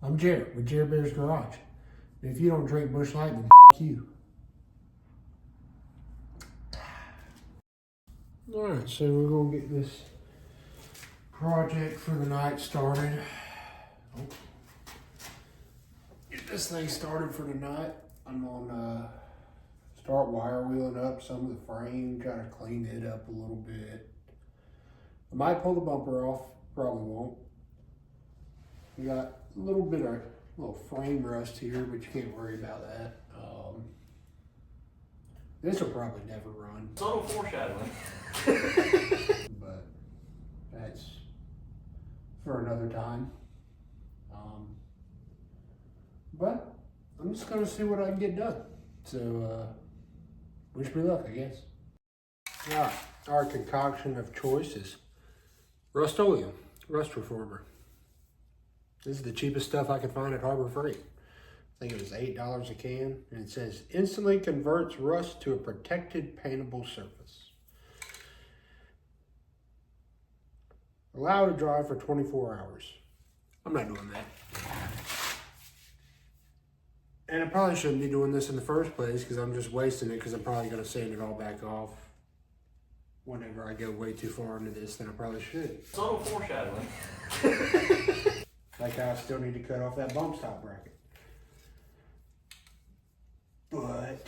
I'm Jared with Jared Bear's Garage. And if you don't drink Busch Light, then you. Alright, so we're going to get this project for the night started. Get this thing started for the night. I'm going to start wire wheeling up some of the frame, try to clean it up a little bit. I might pull the bumper off, probably won't. We got a little bit of little frame rust here, but you can't worry about that. This will probably never run. Subtle foreshadowing. But that's for another time. But I'm just gonna see what I can get done. So wish me luck, I guess. Alright, our concoction of choice is Rust-Oleum, Rust Reformer. This is the cheapest stuff I could find at Harbor Freight. I think it was $8 a can, and it says instantly converts rust to a protected paintable surface. Allow to dry for 24 hours. I'm not doing that. And I probably shouldn't be doing this in the first place because I'm just wasting it because I'm probably going to sand it all back off. Whenever I go way too far into this, then I probably should. Subtle foreshadowing. Like how I still need to cut off that bump stop bracket. But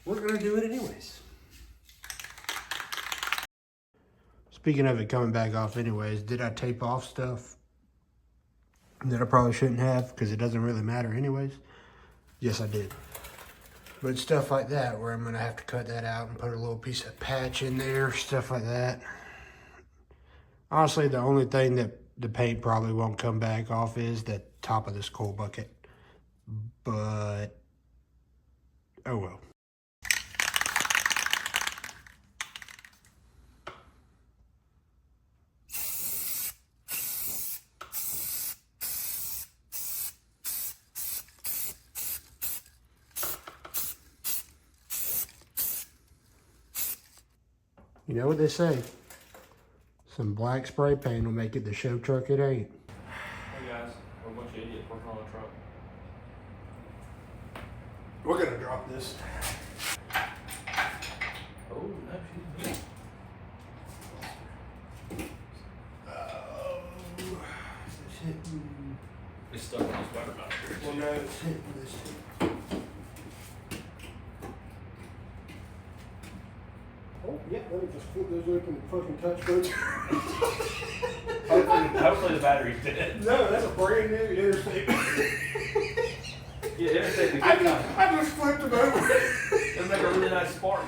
we're going to do it anyways. Speaking of it coming back off anyways, did I tape off stuff that I probably shouldn't have because it doesn't really matter anyways? Yes, I did. But stuff like that where I'm going to have to cut that out and put a little piece of patch in there, stuff like that. Honestly, the only thing that the paint probably won't come back off is the top of this coal bucket. But, oh well. You know what they say? Some black spray paint will make it the show truck it ain't. Hey guys, we're a bunch of idiots working on a truck. We're gonna drop this. Oh, no, she's good. Oh, it's hitting. It's stuck on this wiper back here. Well, no, it's hitting this. Oh, yeah, let me just flip those open and fucking touch both. Hopefully the battery's dead. No, that's a brand new Interstate. Yeah, Interstate. I just flipped them over. It'll make a really nice spark.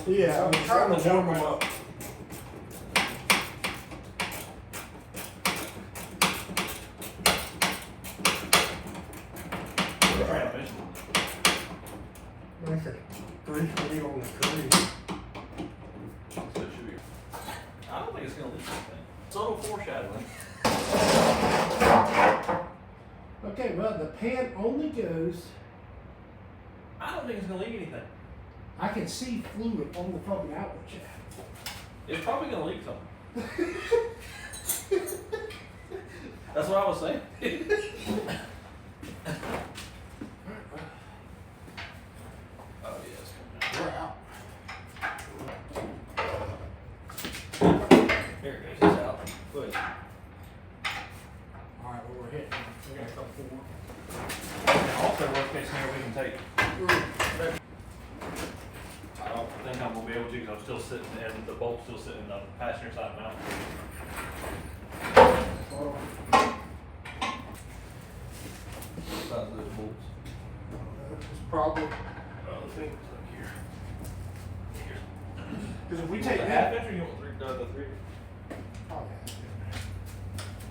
Yeah, I'm trying to warm them up. Okay. 320 on the tree. So it should be. I don't think it's gonna leak anything. Subtle foreshadowing. Okay, well, the pan only goes. I don't think it's gonna leak anything. I can see fluid on the fucking outlet shaft. It's probably gonna leak something. That's what I was saying. Oh yeah, it's coming We're out. out. Here it goes. It's out. Good. All right, well, we're hitting. We got a couple more. And also, worst case scenario, we can take. I don't think I'm gonna be able to because I'm still sitting and the bolt's still sitting in the passenger side mount. Size of those bolts. It's probably. The thing is up here. Because if we You take want the that. half inch or you want the three? Oh,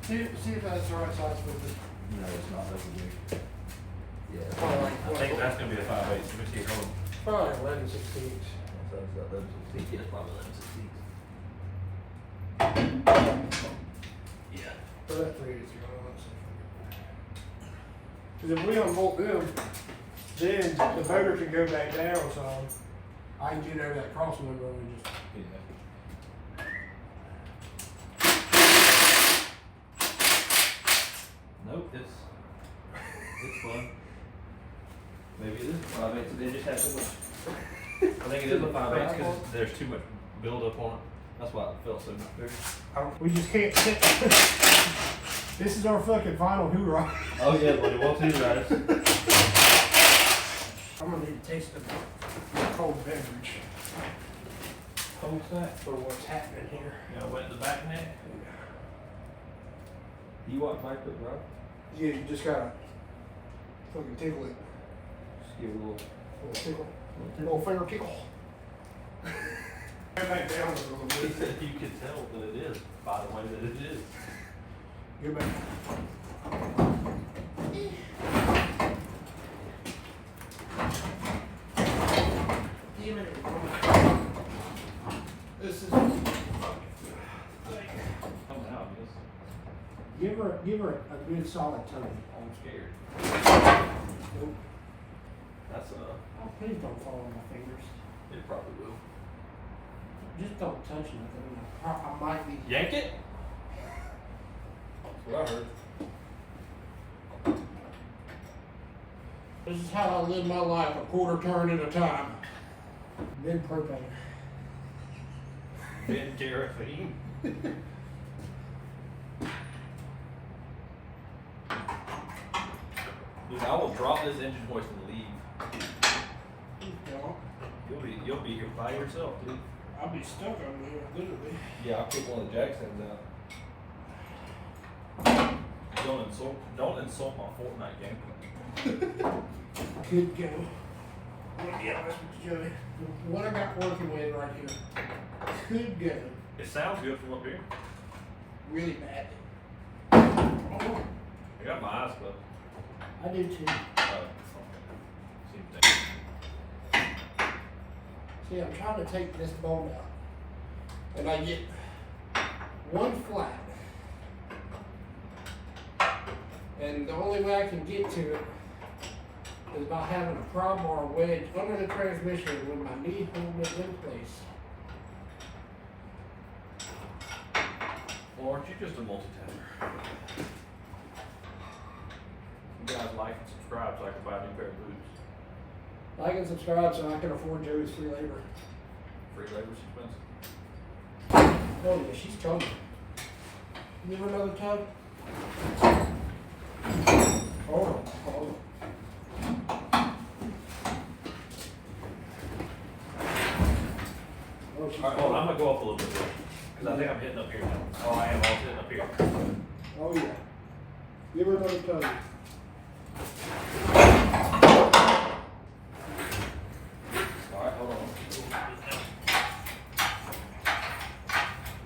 yeah. See if that's the right size for this. No, it's not that big. Yeah. Probably like, I think that's gonna be a 5/8. Let me see it going. probably 11/16. So it's got 11/16. Yeah, it's probably 11/16. Yeah. So that 3 is going. Because if we unbolt them, then the motor can go back down, so I can get over that cross member and just. Yeah. Nope, It's fun. Maybe it is 5/8. They just have so much. I think it is a 5/8 because there's too much buildup on it. That's why it felt so big. We just can't sit. This is our fucking final hoorah. Oh yeah, buddy. What's these guys? I'm gonna need to taste the cold beverage. Whole sack. For what's happening here. You got wet in the back neck. You walk back with bro? Yeah, you just gotta fucking tickle it. Just give it a little Tickle. Little finger tickle. Back down a little bit. You can tell that it is by the way that it is. Get back. Damn it. This is. Coming out, I guess. Give her a good solid tummy. I'm scared. Nope. That's Oh, please don't fall on my fingers. it probably will. Just don't touch nothing. I might be. Yank it? That's what I heard. This is how I live my life, a quarter turn at a time. Then propane. Ben Carafine. Dude, I will drop this engine hoist and leave. You'll be here by yourself, dude. I'll be stuck on here, literally. Yeah, I'll kick one of the jack stands out. Don't insult my Fortnite gameplay. Could go. I'm gonna be honest with you, Joey. What I got working with right here could go It sounds good from up here. really bad. I got my eyes closed. I do too. Same thing. See, I'm trying to take this bolt out, and I get one flat, and the only way I can get to it is by having a pry bar wedge under the transmission with my knee holding it in place. Well, aren't you just a multitasker? You guys like and subscribe so I can buy a new pair of boots. Like and subscribe so I can afford Joey's free labor. Free labor's expensive. Oh yeah, she's tugging. Give her another tug. Hold on, hold on. Oh, she's Alright, hold on, I'm gonna go up a little bit more. Because I think I'm hitting up here now. Oh, I am also hitting up here. Oh yeah. Give her another tug. Alright, hold on.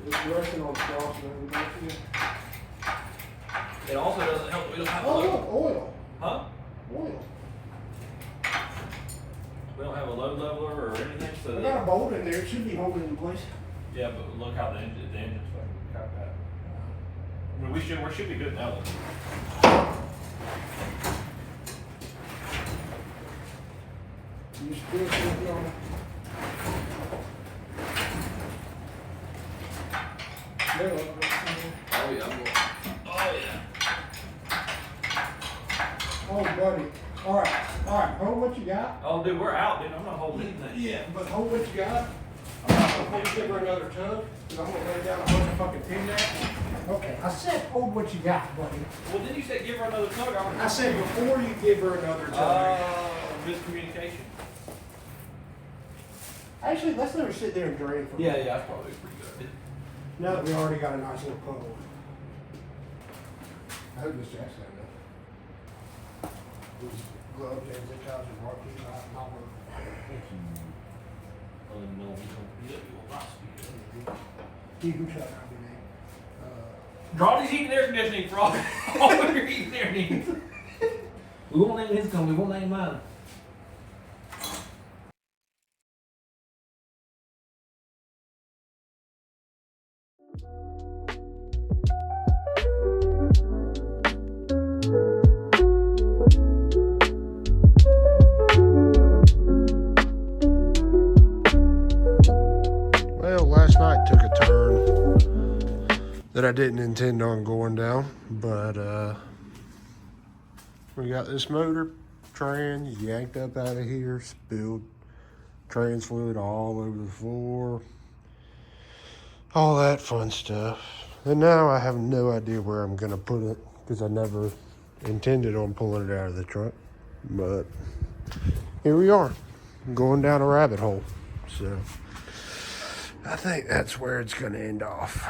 It's resting on cross and everything. It also doesn't help that we don't have a Oh load. look, oil. Huh? Oil. We don't have a load leveler or anything, so I that, got a bolt in there, it should be holding it in place. yeah, but look how the engine's fucking cocked out. I mean, we should be good now though. You still sitting on it. There, look, look, look. Oh yeah, I'm going. Oh yeah. Oh buddy. Alright, hold what you got. Oh dude, we're out, dude. I'm not holding anything. Yeah, but hold what you got. I'm gonna give her another tug, because I'm gonna lay down a bunch of fucking pin there. Okay, I said hold what you got, buddy. Well, then you said give her another tug. I said before you give her another tug. Miscommunication. Actually, let's let her sit there and drain for Yeah, that's probably a pretty good idea. Now that we already got a nice little puddle. I hope this jack's got enough. These gloves and zip ties and marquee not working. You can shut up, man. Draw these heating and air conditioning for all of your heating and air needs. We won't name his company, we won't name mine. Well, last night took a turn that I didn't intend on going down, but We got this motor, trans yanked up out of here, spilled trans fluid all over the floor. All that fun stuff. And now I have no idea where I'm gonna put it because I never intended on pulling it out of the truck. But here we are, going down a rabbit hole. So I think that's where it's gonna end off.